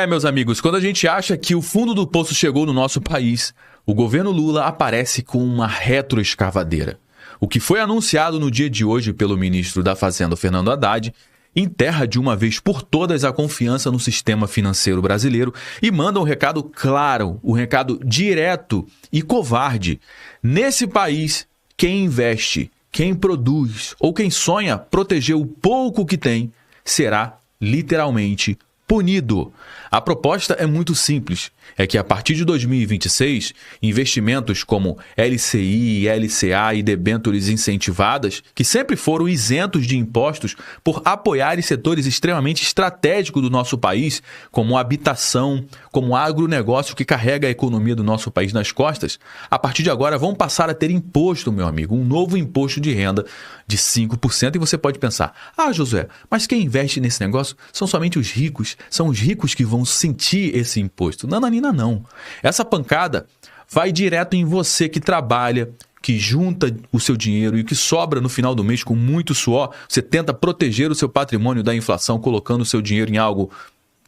Meus amigos, quando a gente acha que o fundo do poço chegou no nosso país, o governo Lula aparece com uma retroescavadeira. O que foi anunciado no dia de hoje pelo ministro da Fazenda, Fernando Haddad, enterra de uma vez por todas a confiança no sistema financeiro brasileiro e manda um recado claro, um recado direto e covarde. Nesse país, quem investe, quem produz ou quem sonha proteger o pouco que tem, será literalmente punido. A proposta é muito simples, é que a partir de 2026, investimentos como LCI, LCA e debêntures incentivadas, que sempre foram isentos de impostos por apoiarem setores extremamente estratégicos do nosso país, como habitação, como agronegócio que carrega a economia do nosso país nas costas, a partir de agora vão passar a ter imposto, meu amigo, um novo imposto de renda de 5%. E você pode pensar, Josué, mas quem investe nesse negócio são somente os ricos, são os ricos que vão sentir esse imposto. Nananina, não. Essa pancada vai direto em você que trabalha, que junta o seu dinheiro e que sobra no final do mês com muito suor. Você tenta proteger o seu patrimônio da inflação colocando o seu dinheiro em algo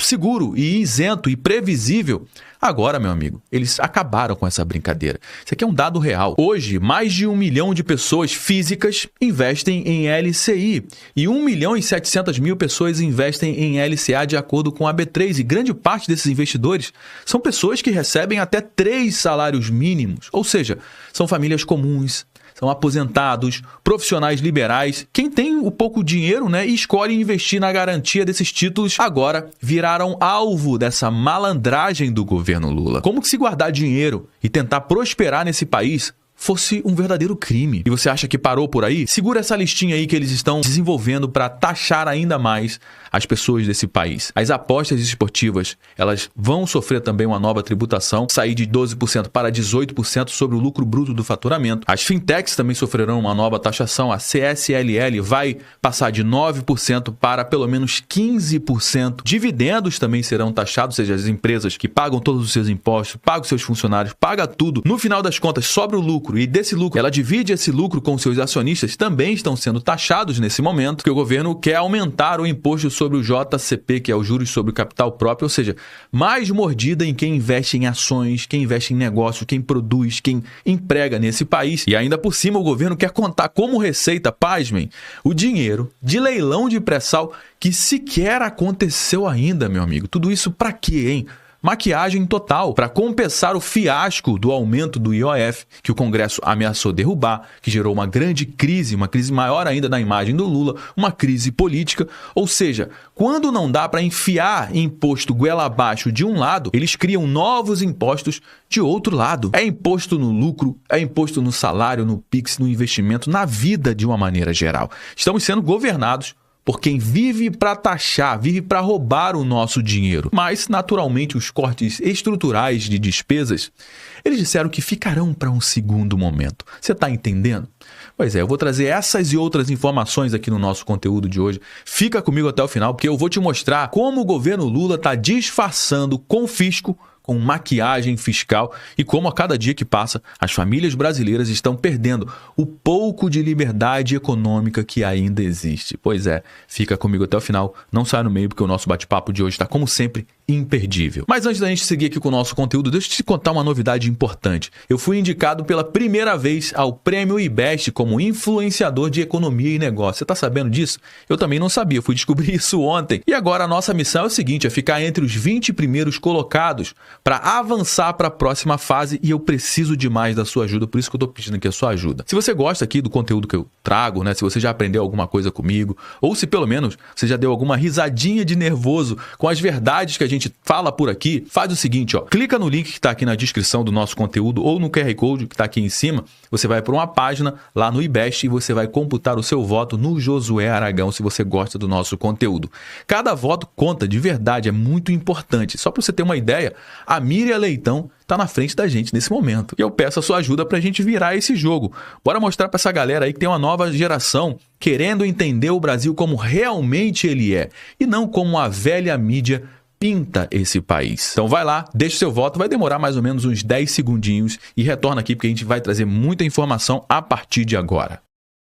seguro e isento e previsível. Agora, meu amigo, eles acabaram com essa brincadeira. Isso aqui é um dado real. Hoje, mais de 1 milhão de pessoas físicas investem em LCI e 1.700.000 pessoas investem em LCA de acordo com a B3. E grande parte desses investidores são pessoas que recebem até 3 salários mínimos. Ou seja, são famílias comuns, são aposentados, profissionais liberais. Quem tem o pouco dinheiro, e escolhe investir na garantia desses títulos, agora viraram alvo dessa malandragem do governo Lula. Como que se guardar dinheiro e tentar prosperar nesse país fosse um verdadeiro crime? E você acha que parou por aí? Segura essa listinha aí que eles estão desenvolvendo para taxar ainda mais as pessoas desse país. As apostas esportivas, elas vão sofrer também uma nova tributação, sair de 12% para 18% sobre o lucro bruto do faturamento. As fintechs também sofrerão uma nova taxação. A CSLL vai passar de 9% para pelo menos 15%. Dividendos também serão taxados, ou seja, as empresas que pagam todos os seus impostos, pagam seus funcionários, pagam tudo. No final das contas, sobra o lucro. E desse lucro, ela divide esse lucro com seus acionistas, também estão sendo taxados nesse momento, porque o governo quer aumentar o imposto sobre o JCP, que é o juros sobre o capital próprio, ou seja, mais mordida em quem investe em ações, quem investe em negócio, quem produz, quem emprega nesse país. E ainda por cima o governo quer contar como receita, pasmem, o dinheiro de leilão de pré-sal que sequer aconteceu ainda, meu amigo. Tudo isso pra quê, hein? Maquiagem total, para compensar o fiasco do aumento do IOF, que o Congresso ameaçou derrubar, que gerou uma grande crise, uma crise maior ainda na imagem do Lula, uma crise política. Ou seja, quando não dá para enfiar imposto goela abaixo de um lado, eles criam novos impostos de outro lado. É imposto no lucro, é imposto no salário, no PIX, no investimento, na vida de uma maneira geral. Estamos sendo governados por quem vive para taxar, vive para roubar o nosso dinheiro. Mas, naturalmente, os cortes estruturais de despesas, eles disseram que ficarão para um segundo momento. Você está entendendo? Pois é, eu vou trazer essas e outras informações aqui no nosso conteúdo de hoje. Fica comigo até o final, porque eu vou te mostrar como o governo Lula está disfarçando com fisco, com maquiagem fiscal e como a cada dia que passa as famílias brasileiras estão perdendo o pouco de liberdade econômica que ainda existe. Pois é, fica comigo até o final, não sai no meio porque o nosso bate-papo de hoje está, como sempre, imperdível. Mas antes da gente seguir aqui com o nosso conteúdo, deixa eu te contar uma novidade importante. Eu fui indicado pela primeira vez ao Prêmio IBEST como influenciador de economia e negócio. Você está sabendo disso? Eu também não sabia, fui descobrir isso ontem. E agora a nossa missão é o seguinte, é ficar entre os 20 primeiros colocados para avançar para a próxima fase e eu preciso demais da sua ajuda, por isso que eu estou pedindo aqui a sua ajuda. Se você gosta aqui do conteúdo que eu trago, se você já aprendeu alguma coisa comigo, ou se pelo menos você já deu alguma risadinha de nervoso com as verdades que a gente fala por aqui, faz o seguinte, clica no link que está aqui na descrição do nosso conteúdo ou no QR Code que está aqui em cima, você vai para uma página lá no IBEST e você vai computar o seu voto no Josué Aragão se você gosta do nosso conteúdo. Cada voto conta de verdade, é muito importante. Só para você ter uma ideia, a Miriam Leitão está na frente da gente nesse momento. E eu peço a sua ajuda para a gente virar esse jogo. Bora mostrar para essa galera aí que tem uma nova geração querendo entender o Brasil como realmente ele é e não como a velha mídia pinta esse país. Então vai lá, deixa o seu voto, vai demorar mais ou menos uns 10 segundinhos e retorna aqui porque a gente vai trazer muita informação a partir de agora.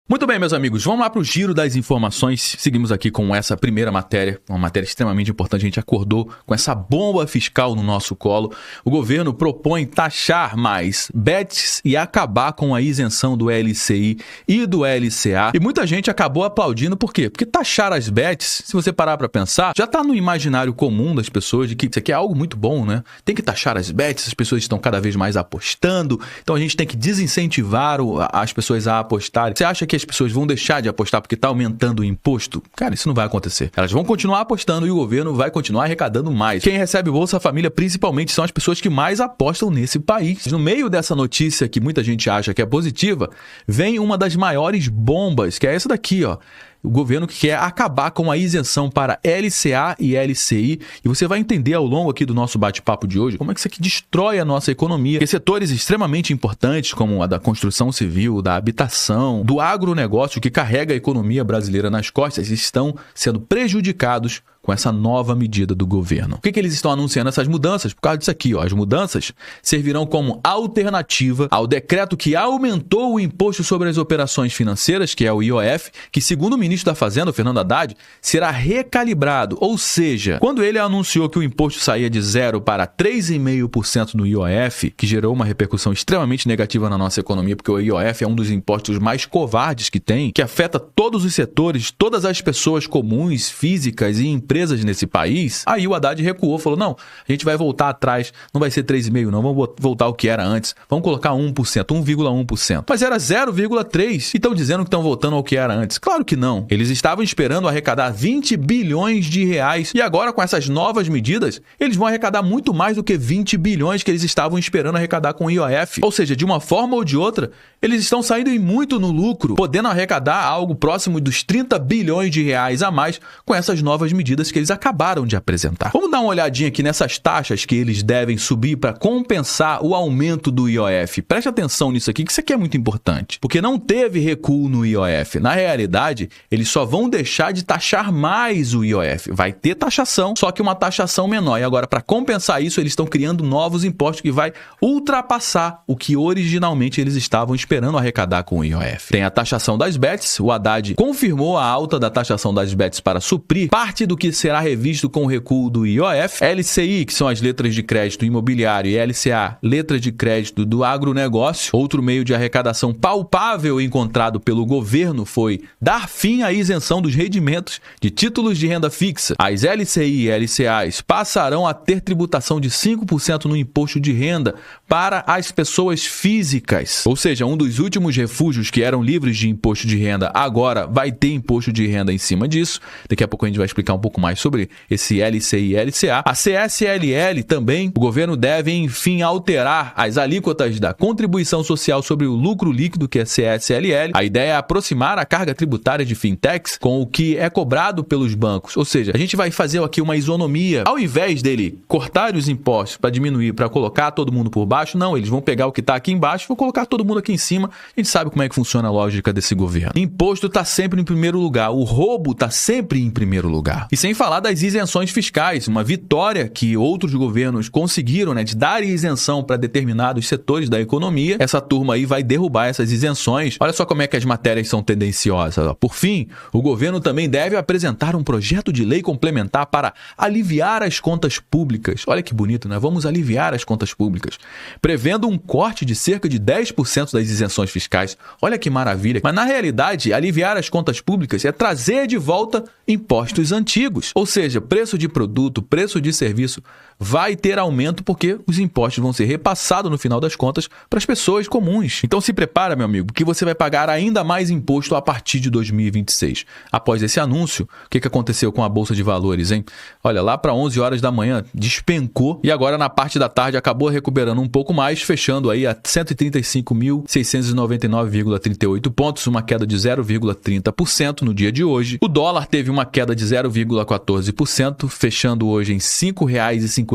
Muito bem, meus amigos, vamos lá para o giro das informações. Seguimos aqui com essa primeira matéria, uma matéria extremamente importante. A gente acordou com essa bomba fiscal no nosso colo. O governo propõe taxar mais bets e acabar com a isenção do LCI e do LCA. E muita gente acabou aplaudindo, por quê? Porque taxar as bets, se você parar para pensar, já está no imaginário comum das pessoas de que isso aqui é algo muito bom, né? Tem que taxar as bets, as pessoas estão cada vez mais apostando, então a gente tem que desincentivar as pessoas a apostarem. Você acha que as pessoas vão deixar de apostar porque está aumentando o imposto? Cara, isso não vai acontecer. Elas vão continuar apostando e o governo vai continuar arrecadando mais. Quem recebe Bolsa Família, principalmente, são as pessoas que mais apostam nesse país. No meio dessa notícia que muita gente acha que é positiva, vem uma das maiores bombas, que é essa daqui, ó. O governo que quer acabar com a isenção para LCA e LCI. E você vai entender ao longo aqui do nosso bate-papo de hoje como é que isso aqui destrói a nossa economia. Porque setores extremamente importantes, como a da construção civil, da habitação, do agronegócio, que carrega a economia brasileira nas costas, estão sendo prejudicados com essa nova medida do governo. Por que eles estão anunciando essas mudanças? Por causa disso aqui, ó. As mudanças servirão como alternativa ao decreto que aumentou o imposto sobre as operações financeiras, que é o IOF, que, segundo o ministro da Fazenda, o Fernando Haddad, será recalibrado. Ou seja, quando ele anunciou que o imposto saía de 0 para 3,5% no IOF, que gerou uma repercussão extremamente negativa na nossa economia, porque o IOF é um dos impostos mais covardes que tem, que afeta todos os setores, todas as pessoas comuns, físicas e empresas nesse país. Aí o Haddad recuou, falou, não, a gente vai voltar atrás, não vai ser 3,5% não, vamos voltar ao que era antes, vamos colocar 1%, 1,1%. Mas era 0,3% e estão dizendo que estão voltando ao que era antes. Claro que não. Eles estavam esperando arrecadar 20 bilhões de reais e agora com essas novas medidas, eles vão arrecadar muito mais do que 20 bilhões que eles estavam esperando arrecadar com o IOF. Ou seja, de uma forma ou de outra, eles estão saindo muito no lucro, podendo arrecadar algo próximo dos 30 bilhões de reais a mais com essas novas medidas que eles acabaram de apresentar. Vamos dar uma olhadinha aqui nessas taxas que eles devem subir para compensar o aumento do IOF. Preste atenção nisso aqui, que isso aqui é muito importante, porque não teve recuo no IOF. Na realidade, eles só vão deixar de taxar mais o IOF. Vai ter taxação, só que uma taxação menor. E agora, para compensar isso, eles estão criando novos impostos que vai ultrapassar o que originalmente eles estavam esperando arrecadar com o IOF. Tem a taxação das bets. O Haddad confirmou a alta da taxação das bets para suprir parte do que será revisto com o recuo do IOF. LCI, que são as letras de crédito imobiliário, e LCA, letras de crédito do agronegócio. Outro meio de arrecadação palpável encontrado pelo governo foi dar fim à isenção dos rendimentos de títulos de renda fixa. As LCI e LCAs passarão a ter tributação de 5% no imposto de renda para as pessoas físicas. Ou seja, um dos últimos refúgios que eram livres de imposto de renda agora vai ter imposto de renda em cima disso. Daqui a pouco a gente vai explicar um pouco mais sobre esse LCI e LCA. A CSLL também, o governo deve, enfim, alterar as alíquotas da contribuição social sobre o lucro líquido, que é CSLL. A ideia é aproximar a carga tributária de fintechs com o que é cobrado pelos bancos. Ou seja, a gente vai fazer aqui uma isonomia. Ao invés dele cortar os impostos para diminuir, para colocar todo mundo por baixo, não, eles vão pegar o que está aqui embaixo e vão colocar todo mundo aqui em cima. A gente sabe como é que funciona a lógica desse governo. Imposto está sempre em primeiro lugar. O roubo está sempre em primeiro lugar. E sem falar das isenções fiscais, uma vitória que outros governos conseguiram, né, de dar isenção para determinados setores da economia. Essa turma aí vai derrubar essas isenções. Olha só como é que as matérias são tendenciosas. Por fim, o governo também deve apresentar um projeto de lei complementar para aliviar as contas públicas. Olha que bonito, né? Vamos aliviar as contas públicas, prevendo um corte de cerca de 10% das isenções fiscais. Olha que maravilha. Mas na realidade, aliviar as contas públicas é trazer de volta impostos antigos. Ou seja, preço de produto, preço de serviço vai ter aumento porque os impostos vão ser repassados no final das contas para as pessoas comuns. Então se prepara, meu amigo, que você vai pagar ainda mais imposto a partir de 2026. Após esse anúncio, o que aconteceu com a Bolsa de Valores, hein? Olha, lá para 11 horas da manhã despencou e agora na parte da tarde acabou recuperando um pouco mais, fechando aí a 135.699,38 pontos, uma queda de 0,30% no dia de hoje. O dólar teve uma queda de 0,14%, fechando hoje em R$ 5,56.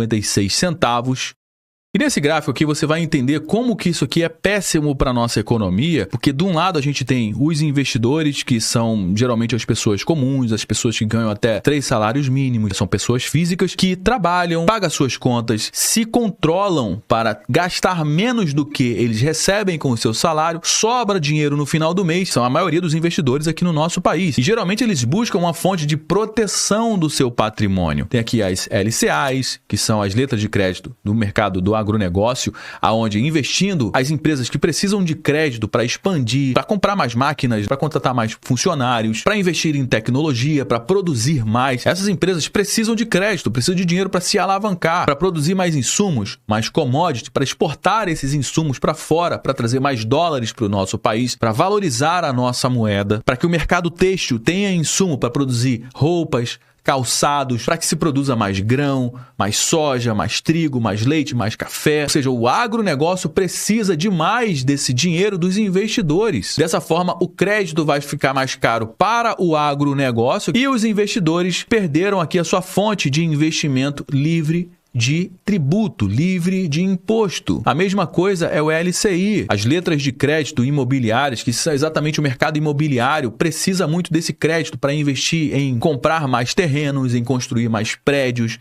E nesse gráfico aqui você vai entender como que isso aqui é péssimo para a nossa economia, porque de um lado a gente tem os investidores, que são geralmente as pessoas comuns, as pessoas que ganham até 3 salários mínimos, são pessoas físicas que trabalham, pagam suas contas, se controlam para gastar menos do que eles recebem com o seu salário, sobra dinheiro no final do mês, são a maioria dos investidores aqui no nosso país. E geralmente eles buscam uma fonte de proteção do seu patrimônio. Tem aqui as LCAs, que são as letras de crédito do mercado do agronegócio, aonde investindo as empresas que precisam de crédito para expandir, para comprar mais máquinas, para contratar mais funcionários, para investir em tecnologia, para produzir mais. Essas empresas precisam de crédito, precisam de dinheiro para se alavancar, para produzir mais insumos, mais commodities, para exportar esses insumos para fora, para trazer mais dólares para o nosso país, para valorizar a nossa moeda, para que o mercado têxtil tenha insumo para produzir roupas, calçados, para que se produza mais grão, mais soja, mais trigo, mais leite, mais café. Ou seja, o agronegócio precisa demais desse dinheiro dos investidores. Dessa forma, o crédito vai ficar mais caro para o agronegócio e os investidores perderam aqui a sua fonte de investimento livre de tributo, livre de imposto. A mesma coisa é o LCI. As letras de crédito imobiliárias, que são exatamente o mercado imobiliário, precisa muito desse crédito para investir em comprar mais terrenos, em construir mais prédios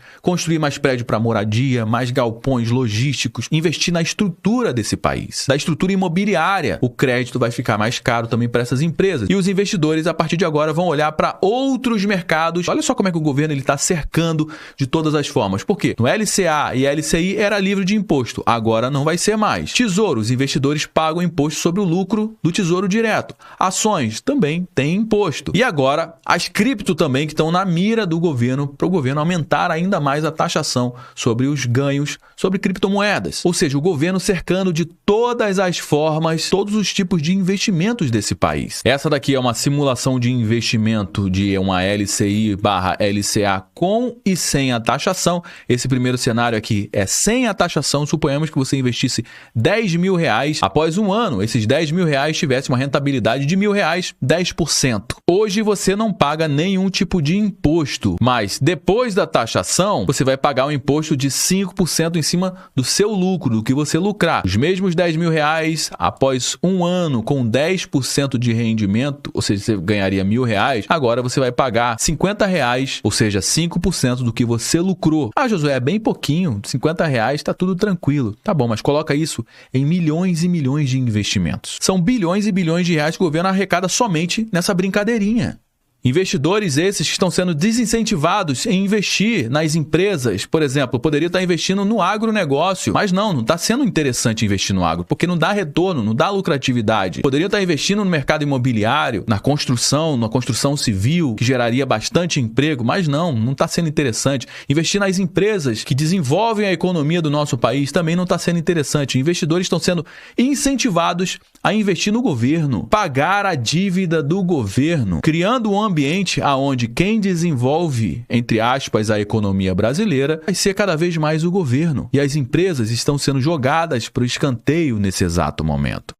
para moradia, mais galpões logísticos, investir na estrutura desse país, da estrutura imobiliária. O crédito vai ficar mais caro também para essas empresas. E os investidores, a partir de agora, vão olhar para outros mercados. Olha só como é que o governo está cercando de todas as formas. Por quê? No LCA e LCI era livre de imposto, agora não vai ser mais. Tesouro, os investidores pagam imposto sobre o lucro do Tesouro Direto. Ações também têm imposto. E agora, as cripto também que estão na mira do governo, para o governo aumentar ainda mais a taxação sobre os ganhos sobre criptomoedas. Ou seja, o governo cercando de todas as formas, todos os tipos de investimentos desse país. Essa daqui é uma simulação de investimento de uma LCI/LCA com e sem a taxação. Esse primeiro cenário aqui é sem a taxação. Suponhamos que você investisse 10 mil reais. Após um ano, esses 10 mil reais tivessem uma rentabilidade de R$1.000, 10%. Hoje você não paga nenhum tipo de imposto, mas depois da taxação, você vai pagar um imposto de 5% em cima do seu lucro, do que você lucrar. Os mesmos 10 mil reais, após um ano com 10% de rendimento, ou seja, você ganharia R$1.000, agora você vai pagar R$50, ou seja, 5% do que você lucrou. Ah, Josué, é bem pouquinho, R$50 tá tudo tranquilo. Tá bom, mas coloca isso em milhões e milhões de investimentos. São bilhões e bilhões de reais que o governo arrecada somente nessa brincadeirinha. Investidores esses que estão sendo desincentivados em investir nas empresas. Por exemplo, poderia estar investindo no agronegócio, mas não está sendo interessante investir no agro, porque não dá retorno, não dá lucratividade. Poderia estar investindo no mercado imobiliário, na construção civil, que geraria bastante emprego, mas não está sendo interessante. Investir nas empresas que desenvolvem a economia do nosso país também não está sendo interessante. Investidores estão sendo incentivados a investir no governo, pagar a dívida do governo, criando um ambiente onde quem desenvolve, entre aspas, a economia brasileira vai ser cada vez mais o governo. E as empresas estão sendo jogadas para o escanteio nesse exato momento.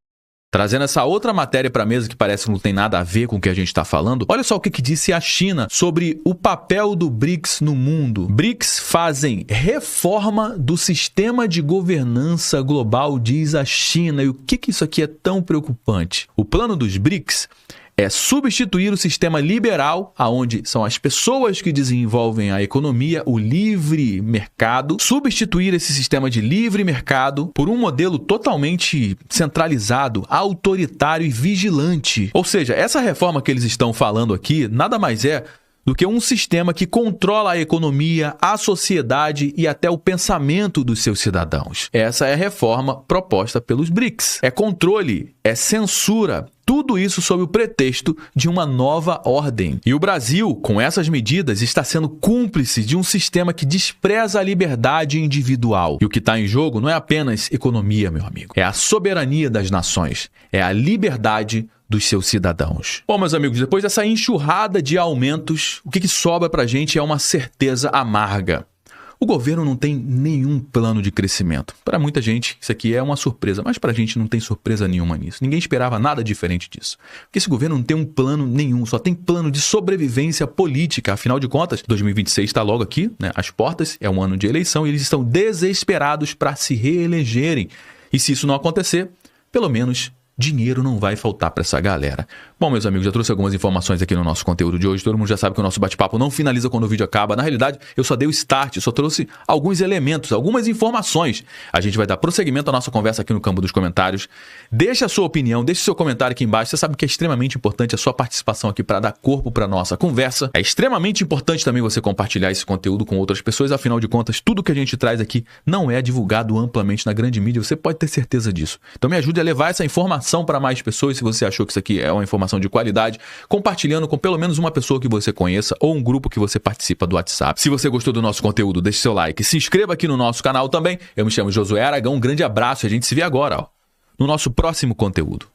Trazendo essa outra matéria para a mesa que parece que não tem nada a ver com o que a gente está falando, olha só o que disse a China sobre o papel do BRICS no mundo. BRICS fazem reforma do sistema de governança global, diz a China. E o que isso aqui é tão preocupante? O plano dos BRICS é substituir o sistema liberal, onde são as pessoas que desenvolvem a economia, o livre mercado, substituir esse sistema de livre mercado por um modelo totalmente centralizado, autoritário e vigilante. Ou seja, essa reforma que eles estão falando aqui nada mais é do que um sistema que controla a economia, a sociedade e até o pensamento dos seus cidadãos. Essa é a reforma proposta pelos BRICS. É controle, é censura, tudo isso sob o pretexto de uma nova ordem. E o Brasil, com essas medidas, está sendo cúmplice de um sistema que despreza a liberdade individual. E o que está em jogo não é apenas economia, meu amigo. É a soberania das nações. É a liberdade dos seus cidadãos. Bom, meus amigos, depois dessa enxurrada de aumentos, o que sobra pra gente é uma certeza amarga. O governo não tem nenhum plano de crescimento. Para muita gente, isso aqui é uma surpresa, mas para a gente não tem surpresa nenhuma nisso. Ninguém esperava nada diferente disso. Porque esse governo não tem um plano nenhum, só tem plano de sobrevivência política. Afinal de contas, 2026 está logo aqui, né? Às portas, é um ano de eleição e eles estão desesperados para se reelegerem. E se isso não acontecer, pelo menos dinheiro não vai faltar para essa galera. Bom, meus amigos, já trouxe algumas informações aqui no nosso conteúdo de hoje. Todo mundo já sabe que o nosso bate-papo não finaliza quando o vídeo acaba. Na realidade, eu só dei o start, só trouxe alguns elementos, algumas informações. A gente vai dar prosseguimento à nossa conversa aqui no campo dos comentários. Deixa a sua opinião, deixa o seu comentário aqui embaixo. Você sabe que é extremamente importante a sua participação aqui para dar corpo para nossa conversa. É extremamente importante também você compartilhar esse conteúdo com outras pessoas. Afinal de contas, tudo que a gente traz aqui não é divulgado amplamente na grande mídia. Você pode ter certeza disso. Então me ajude a levar essa informação para mais pessoas. Se você achou que isso aqui é uma informação de qualidade, compartilhando com pelo menos uma pessoa que você conheça ou um grupo que você participa do WhatsApp. Se você gostou do nosso conteúdo, deixe seu like, se inscreva aqui no nosso canal também. Eu me chamo Josué Aragão, um grande abraço e a gente se vê agora, no nosso próximo conteúdo.